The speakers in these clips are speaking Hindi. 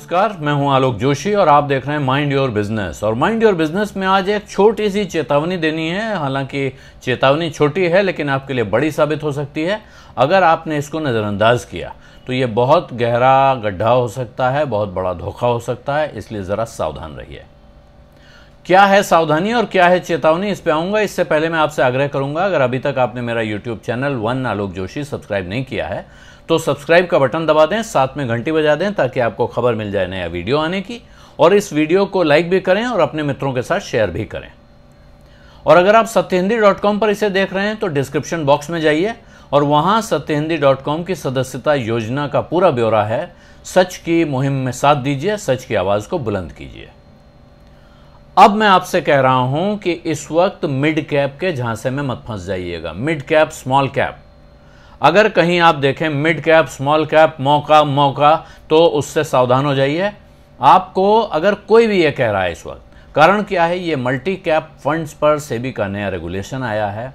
नमस्कार, मैं हूं आलोक जोशी और आप देख रहे हैं माइंड योर बिजनेस। और माइंड योर बिजनेस में आज एक छोटी सी चेतावनी देनी है। हालांकि चेतावनी छोटी है लेकिन आपके लिए बड़ी साबित हो सकती है। अगर आपने इसको नज़रअंदाज किया तो ये बहुत गहरा गड्ढा हो सकता है, बहुत बड़ा धोखा हो सकता है, इसलिए ज़रा सावधान रहिए। क्या है सावधानी और क्या है चेतावनी, इस पे आऊँगा। इससे पहले मैं आपसे आग्रह करूँगा, अगर अभी तक आपने मेरा यूट्यूब चैनल वन आलोक जोशी सब्सक्राइब नहीं किया है तो सब्सक्राइब का बटन दबा दें, साथ में घंटी बजा दें ताकि आपको खबर मिल जाए नया वीडियो आने की। और इस वीडियो को लाइक भी करें और अपने मित्रों के साथ शेयर भी करें। और अगर आप सत्यहिंदी.com पर इसे देख रहे हैं तो डिस्क्रिप्शन बॉक्स में जाइए और वहाँ सत्यहिंदी.com की सदस्यता योजना का पूरा ब्यौरा है। सच की मुहिम में साथ दीजिए, सच की आवाज़ को बुलंद कीजिए। अब मैं आपसे कह रहा हूं कि इस वक्त मिड कैप के झांसे में मत फंस जाइएगा। मिड कैप, स्मॉल कैप, अगर कहीं आप देखें मिड कैप, स्मॉल कैप, मौका तो उससे सावधान हो जाइए। आपको अगर कोई भी ये कह रहा है इस वक्त, कारण क्या है, ये मल्टी कैप फंड्स पर सेबी का नया रेगुलेशन आया है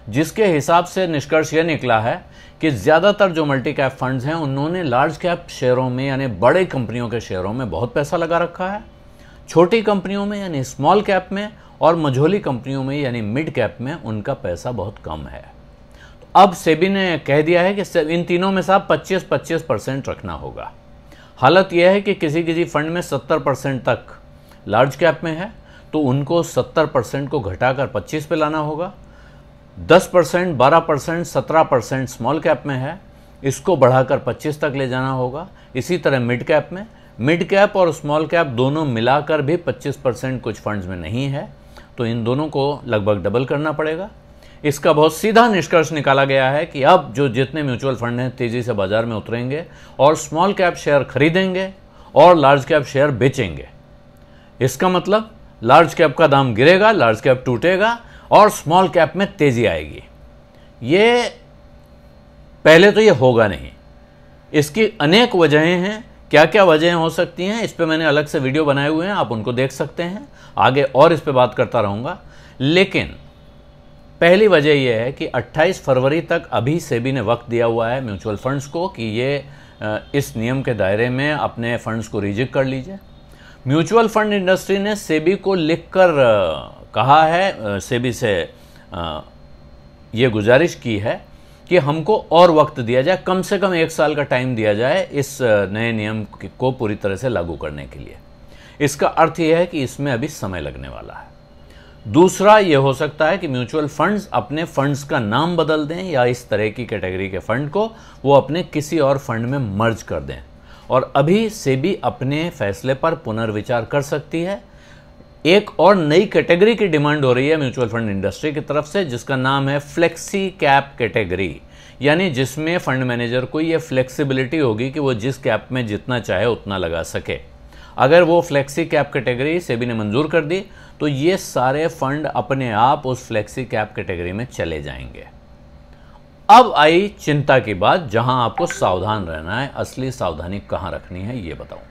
जिसके हिसाब से निष्कर्ष यह निकला है कि ज़्यादातर जो मल्टी कैप फंड्स हैं उन्होंने लार्ज कैप शेयरों में यानी बड़े कंपनियों के शेयरों में बहुत पैसा लगा रखा है। छोटी कंपनियों में यानी स्मॉल कैप में और मझोली कंपनियों में यानी मिड कैप में उनका पैसा बहुत कम है। तो अब सेबी ने कह दिया है कि इन तीनों में से 25-25% रखना होगा। हालत यह है कि किसी फंड में 70% तक लार्ज कैप में है तो उनको 70% को घटाकर 25 पे लाना होगा। 10%, 12%, 17% स्मॉल कैप में है, इसको बढ़ाकर 25 तक ले जाना होगा। इसी तरह मिड कैप में, मिड कैप और स्मॉल कैप दोनों मिलाकर भी 25% कुछ फंड्स में नहीं है तो इन दोनों को लगभग डबल करना पड़ेगा। इसका बहुत सीधा निष्कर्ष निकाला गया है कि अब जो जितने म्यूचुअल फंड हैं तेज़ी से बाजार में उतरेंगे और स्मॉल कैप शेयर खरीदेंगे और लार्ज कैप शेयर बेचेंगे। इसका मतलब लार्ज कैप का दाम गिरेगा, लार्ज कैप टूटेगा और स्मॉल कैप में तेज़ी आएगी। ये पहले तो ये होगा नहीं। इसकी अनेक वजहें हैं। क्या क्या वजहें हो सकती हैं इस पे मैंने अलग से वीडियो बनाए हुए हैं, आप उनको देख सकते हैं। आगे और इस पे बात करता रहूँगा। लेकिन पहली वजह यह है कि 28 फरवरी तक अभी सेबी ने वक्त दिया हुआ है म्यूचुअल फंड्स को कि ये इस नियम के दायरे में अपने फंड्स को रिजेक्ट कर लीजिए। म्यूचुअल फंड इंडस्ट्री ने सेबी को लिखकर कहा है, सेबी से ये गुजारिश की है कि हमको और वक्त दिया जाए, कम से कम 1 साल का टाइम दिया जाए इस नए नियम को पूरी तरह से लागू करने के लिए। इसका अर्थ यह है कि इसमें अभी समय लगने वाला है। दूसरा ये हो सकता है कि म्यूचुअल फंड्स अपने फंड्स का नाम बदल दें या इस तरह की कैटेगरी के फंड को वो अपने किसी और फंड में मर्ज कर दें और अभी सेबी अपने फैसले पर पुनर्विचार कर सकती है। एक और नई कैटेगरी की डिमांड हो रही है म्यूचुअल फंड इंडस्ट्री की तरफ से जिसका नाम है फ्लेक्सी कैप कैटेगरी, यानी जिसमें फंड मैनेजर को ये फ्लेक्सिबिलिटी होगी कि वो जिस कैप में जितना चाहे उतना लगा सके। अगर वो फ्लेक्सी कैप कैटेगरी सेबी ने मंजूर कर दी तो ये सारे फंड अपने आप उस फ्लेक्सी कैप कैटेगरी में चले जाएंगे। अब आई चिंता की बात, जहां आपको सावधान रहना है। असली सावधानी कहां रखनी है ये बताऊं।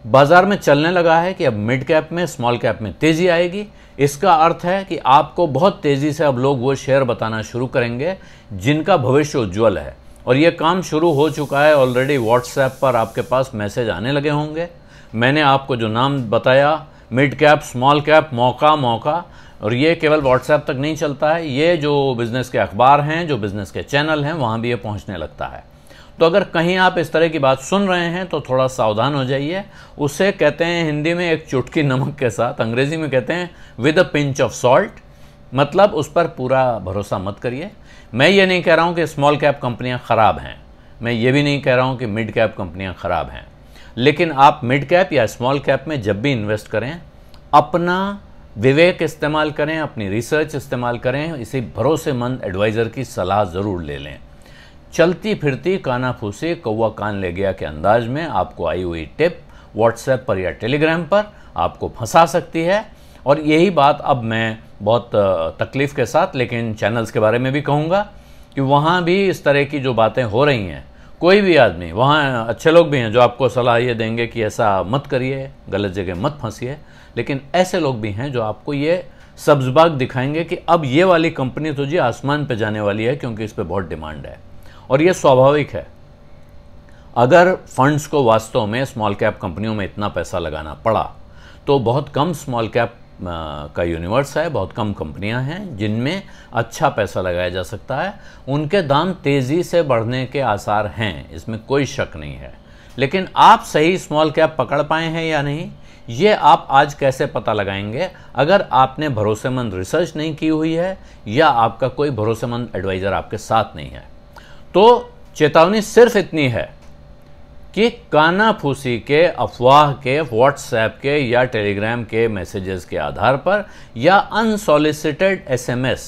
बाजार में चलने लगा है कि अब मिड कैप में, स्मॉल कैप में तेजी आएगी। इसका अर्थ है कि आपको बहुत तेजी से अब लोग वो शेयर बताना शुरू करेंगे जिनका भविष्य उज्ज्वल है। और ये काम शुरू हो चुका है ऑलरेडी। व्हाट्सएप पर आपके पास मैसेज आने लगे होंगे। मैंने आपको जो नाम बताया, मिड कैप, स्मॉल कैप, मौका, और ये केवल व्हाट्सएप तक नहीं चलता है, ये जो बिज़नेस के अखबार हैं, जो बिज़नेस के चैनल हैं, वहाँ भी ये पहुँचने लगता है। तो अगर कहीं आप इस तरह की बात सुन रहे हैं तो थोड़ा सावधान हो जाइए। उसे कहते हैं हिंदी में एक चुटकी नमक के साथ, अंग्रेजी में कहते हैं with a pinch of salt. मतलब उस पर पूरा भरोसा मत करिए। मैं ये नहीं कह रहा हूँ कि स्मॉल कैप कंपनियाँ ख़राब हैं, मैं ये भी नहीं कह रहा हूँ कि मिड कैप कंपनियाँ ख़राब हैं, लेकिन आप मिड कैप या स्मॉल कैप में जब भी इन्वेस्ट करें अपना विवेक इस्तेमाल करें, अपनी रिसर्च इस्तेमाल करें, इसी भरोसेमंद एडवाइज़र की सलाह ज़रूर ले लें। चलती फिरती कानाफूसी कौवा कान ले गया के अंदाज में आपको आई हुई टिप व्हाट्सएप पर या टेलीग्राम पर आपको फंसा सकती है। और यही बात अब मैं बहुत तकलीफ़ के साथ लेकिन चैनल्स के बारे में भी कहूँगा कि वहाँ भी इस तरह की जो बातें हो रही हैं, कोई भी आदमी, वहाँ अच्छे लोग भी हैं जो आपको सलाह ये देंगे कि ऐसा मत करिए, गलत जगह मत फंसिए, लेकिन ऐसे लोग भी हैं जो आपको ये सब्ज़बाग दिखाएंगे कि अब ये वाली कंपनी तो जी आसमान पे जाने वाली है क्योंकि इस पर बहुत डिमांड है। और ये स्वाभाविक है। अगर फंड्स को वास्तव में स्मॉल कैप कंपनियों में इतना पैसा लगाना पड़ा तो बहुत कम स्मॉल कैप का यूनिवर्स है, बहुत कम कंपनियां हैं जिनमें अच्छा पैसा लगाया जा सकता है। उनके दाम तेज़ी से बढ़ने के आसार हैं, इसमें कोई शक नहीं है। लेकिन आप सही स्मॉल कैप पकड़ पाए हैं या नहीं, ये आप आज कैसे पता लगाएंगे अगर आपने भरोसेमंद रिसर्च नहीं की हुई है या आपका कोई भरोसेमंद एडवाइज़र आपके साथ नहीं है। तो चेतावनी सिर्फ इतनी है कि कानाफूसी के, अफवाह के, व्हाट्सएप के या टेलीग्राम के मैसेजेस के आधार पर या अनसॉलिसिटेड एसएमएस,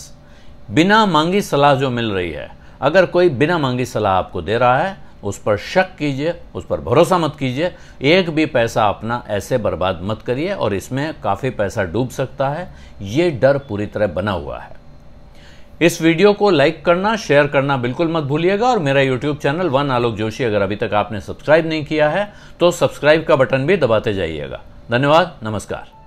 बिना मांगी सलाह जो मिल रही है, अगर कोई बिना मांगी सलाह आपको दे रहा है उस पर शक कीजिए, उस पर भरोसा मत कीजिए। एक भी पैसा अपना ऐसे बर्बाद मत करिए और इसमें काफ़ी पैसा डूब सकता है, ये डर पूरी तरह बना हुआ है। इस वीडियो को लाइक करना, शेयर करना बिल्कुल मत भूलिएगा और मेरा यूट्यूब चैनल वन आलोक जोशी अगर अभी तक आपने सब्सक्राइब नहीं किया है तो सब्सक्राइब का बटन भी दबाते जाइएगा। धन्यवाद, नमस्कार।